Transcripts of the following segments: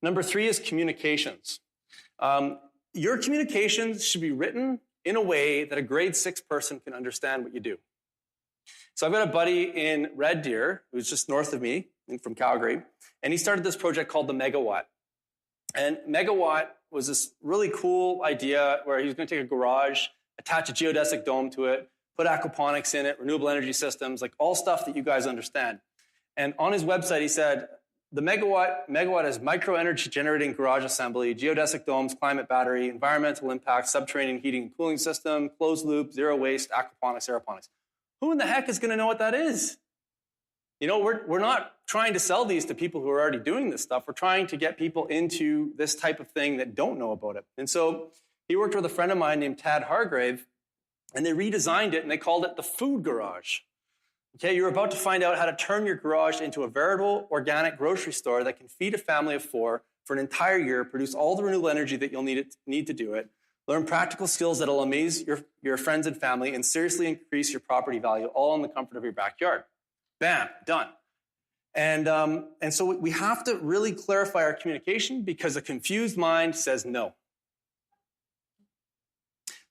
Number 3 is communications. Your communications should be written in a way that a grade 6 person can understand what you do. So I've got a buddy in Red Deer, who's just north of me, from Calgary, and he started this project called the Megawatt. And Megawatt was this really cool idea where he was going to take a garage, attach a geodesic dome to it, put aquaponics in it, renewable energy systems, like all stuff that you guys understand. And on his website, he said, the Megawatt is micro-energy generating garage assembly, geodesic domes, climate battery, environmental impact, subterranean heating and cooling system, closed loop, zero waste, aquaponics, aeroponics. Who in the heck is going to know what that is? You know, we're not trying to sell these to people who are already doing this stuff. We're trying to get people into this type of thing that don't know about it. And so he worked with a friend of mine named Tad Hargrave, and they redesigned it, and they called it the food garage. Okay, you're about to find out how to turn your garage into a veritable organic grocery store that can feed a family of 4 for an entire year, produce all the renewable energy that you'll need to do it, learn practical skills that'll amaze your friends and family, and seriously increase your property value, all in the comfort of your backyard. Bam, done. And so we have to really clarify our communication because a confused mind says no.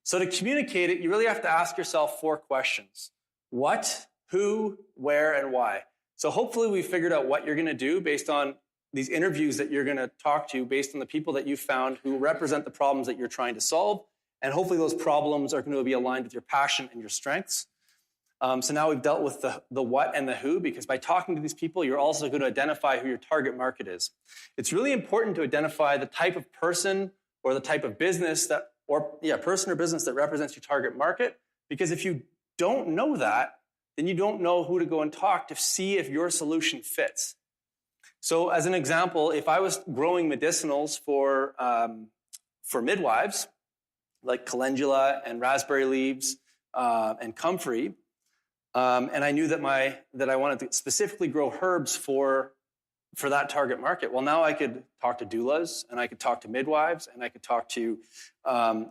So to communicate it, you really have to ask yourself 4 questions. What, who, where, and why. So hopefully we figured out what you're going to do based on these interviews that you're going to talk to, based on the people that you found who represent the problems that you're trying to solve. And hopefully those problems are going to be aligned with your passion and your strengths. So now we've dealt with the what and the who, because by talking to these people, you're also going to identify who your target market is. It's really important to identify the type of person or the type of business person or business that represents your target market. Because if you don't know that, then you don't know who to go and talk to see if your solution fits. So as an example, if I was growing medicinals for midwives, like calendula and raspberry leaves and comfrey, and I knew that I wanted to specifically grow herbs for that target market. Well, now I could talk to doulas, and I could talk to midwives, and I could talk to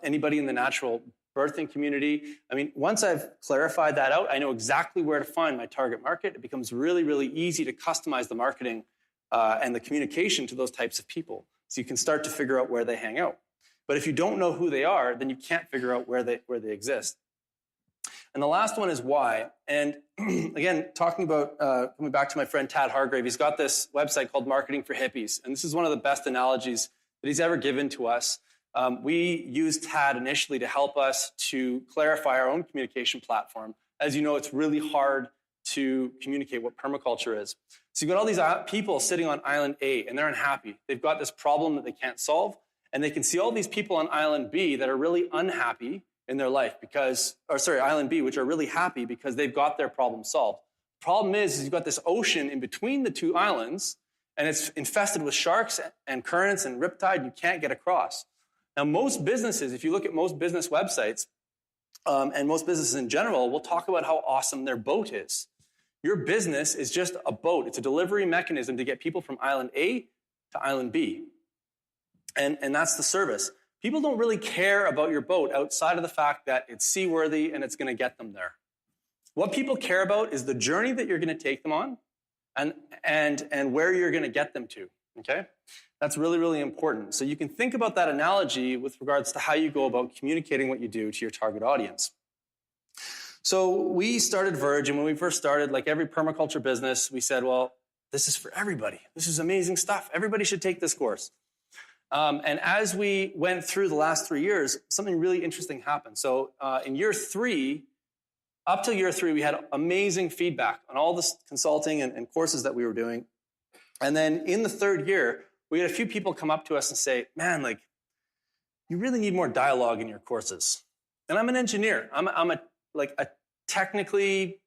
anybody in the natural birthing community. I mean, once I've clarified that out, I know exactly where to find my target market. It becomes really, really easy to customize the marketing and the communication to those types of people. So you can start to figure out where they hang out. But if you don't know who they are, then you can't figure out where they exist. And the last one is why. And again, talking about, coming back to my friend Tad Hargrave, he's got this website called Marketing for Hippies. And this is one of the best analogies that he's ever given to us. We used Tad initially to help us to clarify our own communication platform. As you know, it's really hard to communicate what permaculture is. So you've got all these people sitting on island A, and they're unhappy. They've got this problem that they can't solve, and they can see all these people on island B that are really unhappy in their life island B, which are really happy because they've got their problem solved. Problem is you've got this ocean in between the 2 islands, and it's infested with sharks and currents and riptide. You can't get across. Now, most businesses, if you look at most business websites, and most businesses in general, will talk about how awesome their boat is. Your business is just a boat. It's a delivery mechanism to get people from island A to island B. And that's the service. People don't really care about your boat outside of the fact that it's seaworthy and it's going to get them there. What people care about is the journey that you're going to take them on and where you're going to get them to, okay? That's really, really important. So you can think about that analogy with regards to how you go about communicating what you do to your target audience. So we started Verge, and when we first started, like every permaculture business, we said, well, this is for everybody. This is amazing stuff. Everybody should take this course. And as we went through the last 3 years, something really interesting happened. So in year 3, up till year 3, we had amazing feedback on all this consulting and courses that we were doing. And then in the 3rd year, we had a few people come up to us and say, man, like, you really need more dialogue in your courses. And I'm an engineer. I'm a technically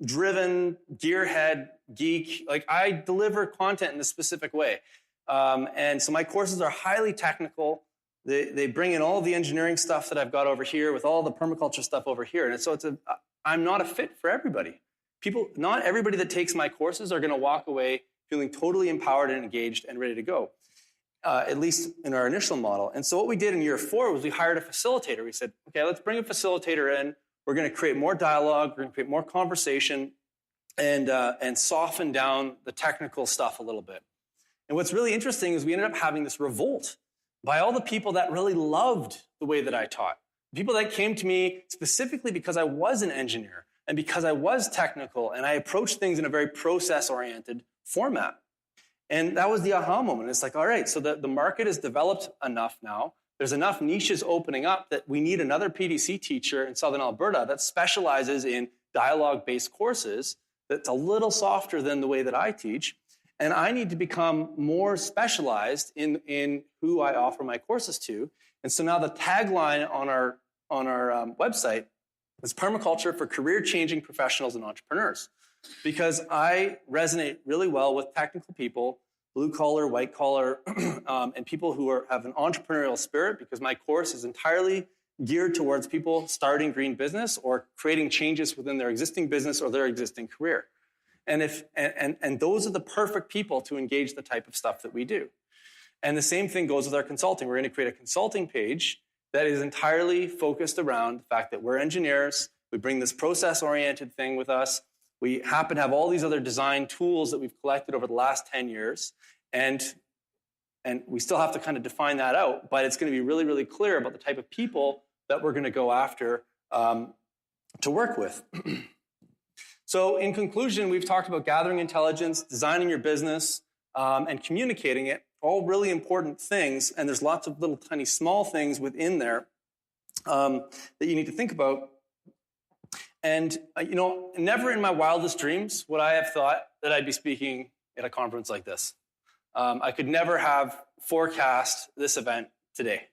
driven, gearhead, geek. Like, I deliver content in a specific way. And so my courses are highly technical. They bring in all the engineering stuff that I've got over here with all the permaculture stuff over here. And so I'm not a fit for everybody. Not everybody that takes my courses are going to walk away feeling totally empowered and engaged and ready to go, at least in our initial model. And so what we did in year 4 was we hired a facilitator. We said, okay, let's bring a facilitator in. We're going to create more dialogue. We're going to create more conversation and soften down the technical stuff a little bit. And what's really interesting is we ended up having this revolt by all the people that really loved the way that I taught. People that came to me specifically because I was an engineer and because I was technical and I approached things in a very process-oriented format. And that was the aha moment. It's like, all right, so the market is developed enough now. There's enough niches opening up that we need another PDC teacher in Southern Alberta that specializes in dialogue-based courses that's a little softer than the way that I teach. And I need to become more specialized in who I offer my courses to. And so now the tagline on our website is Permaculture for Career-Changing Professionals and Entrepreneurs. Because I resonate really well with technical people, blue collar, white collar, and people who have an entrepreneurial spirit, because my course is entirely geared towards people starting green business or creating changes within their existing business or their existing career. And those are the perfect people to engage the type of stuff that we do. And the same thing goes with our consulting. We're going to create a consulting page that is entirely focused around the fact that we're engineers. We bring this process-oriented thing with us. We happen to have all these other design tools that we've collected over the last 10 years. And we still have to kind of define that out, but it's going to be really, really clear about the type of people that we're going to go after to work with. So in conclusion, we've talked about gathering intelligence, designing your business, and communicating it, all really important things. And there's lots of little tiny small things within there that you need to think about. And, never in my wildest dreams would I have thought that I'd be speaking at a conference like this. I could never have forecast this event today.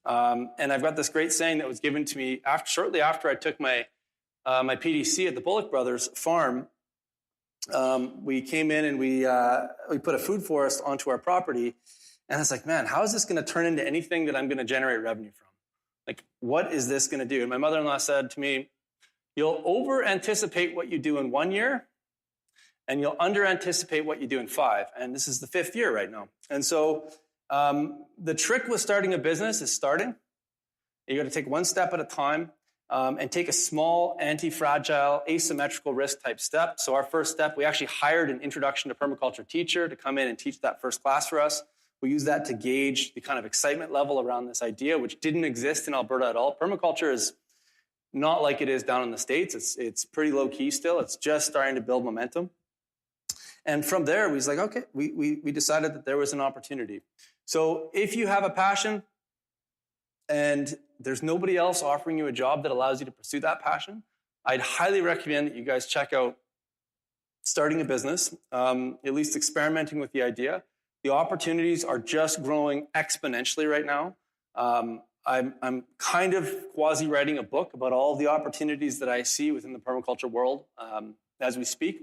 And I've got this great saying that was given to me shortly after I took my PDC at the Bullock Brothers farm. We came in and we put a food forest onto our property. And I was like, man, how is this going to turn into anything that I'm going to generate revenue from? Like, what is this going to do? And my mother-in-law said to me, you'll over-anticipate what you do in 1 year, and you'll under-anticipate what you do in 5. And this is the 5th year right now. And so the trick with starting a business is starting. You got to take one step at a time and take a small, anti-fragile, asymmetrical risk type step. So our first step, we actually hired an introduction to permaculture teacher to come in and teach that first class for us. We use that to gauge the kind of excitement level around this idea, which didn't exist in Alberta at all. Permaculture is not like it is down in the States. It's pretty low key still. It's just starting to build momentum. And from there, we was like, okay, we decided that there was an opportunity. So if you have a passion and there's nobody else offering you a job that allows you to pursue that passion, I'd highly recommend that you guys check out starting a business, at least experimenting with the idea. The opportunities are just growing exponentially right now. I'm kind of quasi-writing a book about all the opportunities that I see within the permaculture world as we speak.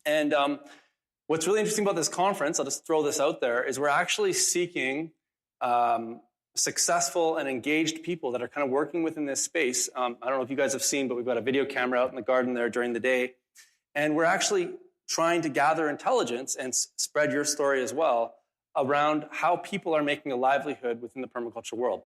And what's really interesting about this conference, I'll just throw this out there, is we're actually seeking successful and engaged people that are kind of working within this space. I don't know if you guys have seen, but we've got a video camera out in the garden there during the day. And we're actually trying to gather intelligence and spread your story as well around how people are making a livelihood within the permaculture world.